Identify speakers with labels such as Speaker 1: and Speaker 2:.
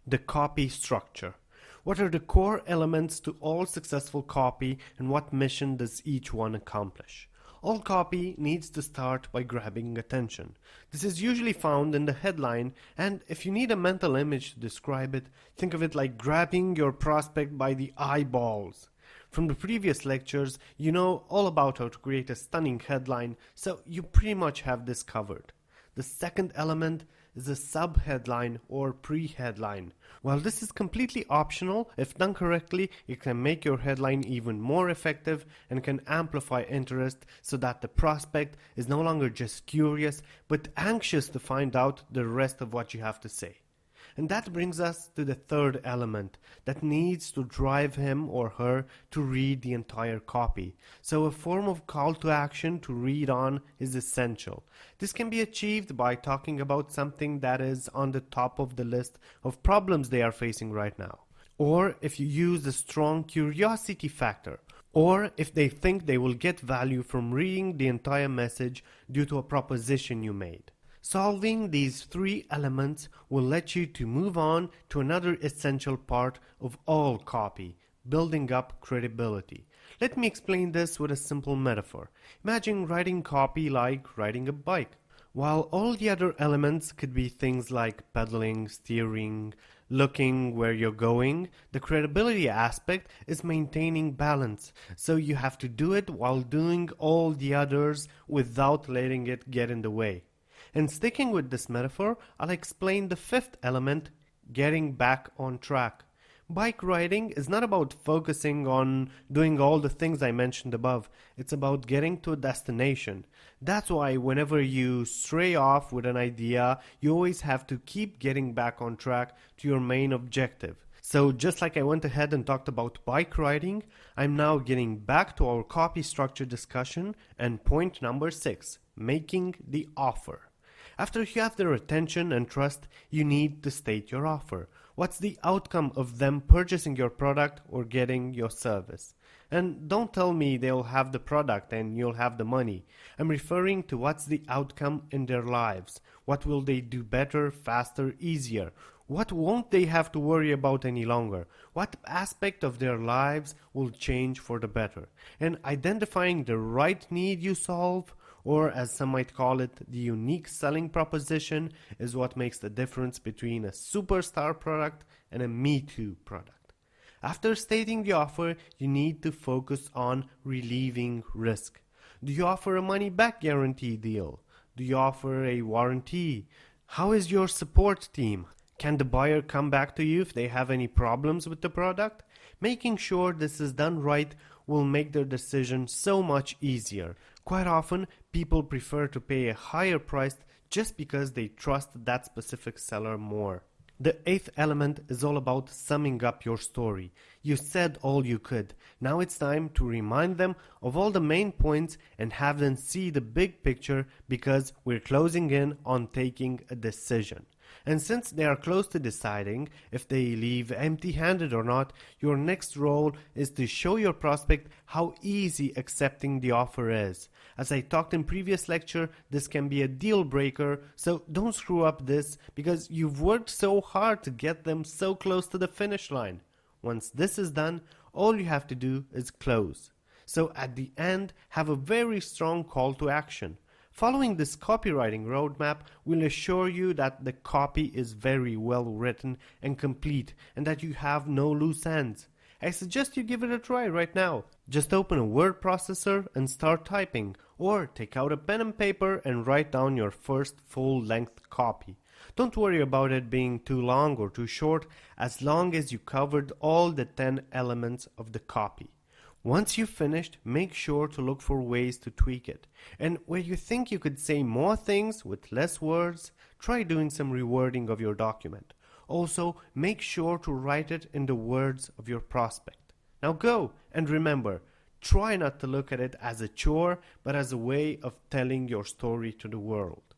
Speaker 1: The copy structure. What are the core elements to all successful copy and what mission does each one accomplish? All copy needs to start by grabbing attention. This is usually found in the headline, and if you need a mental image to describe it, think of it like grabbing your prospect by the eyeballs. From the previous lectures, you know all about how to create a stunning headline, so you pretty much have this covered. The second element is a sub-headline or pre-headline. While this is completely optional, if done correctly, it can make your headline even more effective and can amplify interest so that the prospect is no longer just curious but anxious to find out the rest of what you have to say. And that brings us to the third element that needs to drive him or her to read the entire copy. So a form of call to action to read on is essential. This can be achieved by talking about something that is on the top of the list of problems they are facing right now. Or if you use a strong curiosity factor. Or if they think they will get value from reading the entire message due to a proposition you made. Solving these three elements will let you to move on to another essential part of all copy, building up credibility. Let me explain this with a simple metaphor. Imagine writing copy like riding a bike. While all the other elements could be things like pedaling, steering, looking where you're going, the credibility aspect is maintaining balance. So you have to do it while doing all the others without letting it get in the way. And sticking with this metaphor, I'll explain the fifth element, getting back on track. Bike riding is not about focusing on doing all the things I mentioned above. It's about getting to a destination. That's why whenever you stray off with an idea, you always have to keep getting back on track to your main objective. So just like I went ahead and talked about bike riding, I'm now getting back to our copy structure discussion and point number 6, making the offer. After you have their attention and trust, you need to state your offer. What's the outcome of them purchasing your product or getting your service? And don't tell me they'll have the product and you'll have the money. I'm referring to what's the outcome in their lives. What will they do better, faster, easier? What won't they have to worry about any longer? What aspect of their lives will change for the better? And identifying the right need you solve, or as some might call it, the unique selling proposition, is what makes the difference between a superstar product and a Me Too product. After stating the offer, you need to focus on relieving risk. Do you offer a money-back guarantee deal? Do you offer a warranty? How is your support team? Can the buyer come back to you if they have any problems with the product? Making sure this is done right will make their decision so much easier. Quite often, people prefer to pay a higher price just because they trust that specific seller more. The 8th element is all about summing up your story. You said all you could. Now it's time to remind them of all the main points and have them see the big picture because we're closing in on taking a decision. And since they are close to deciding if they leave empty-handed or not, your next role is to show your prospect how easy accepting the offer is. As I talked in previous lecture, this can be a deal breaker, so don't screw up this because you've worked so hard to get them so close to the finish line. Once this is done, all you have to do is close. So at the end, have a very strong call to action. Following this copywriting roadmap will assure you that the copy is very well written and complete and that you have no loose ends. I suggest you give it a try right now. Just open a word processor and start typing, or take out a pen and paper and write down your first full-length copy. Don't worry about it being too long or too short, as long as you covered all the 10 elements of the copy. Once you've finished, make sure to look for ways to tweak it. And where you think you could say more things with less words, try doing some rewording of your document. Also, make sure to write it in the words of your prospect. Now go, and remember, try not to look at it as a chore, but as a way of telling your story to the world.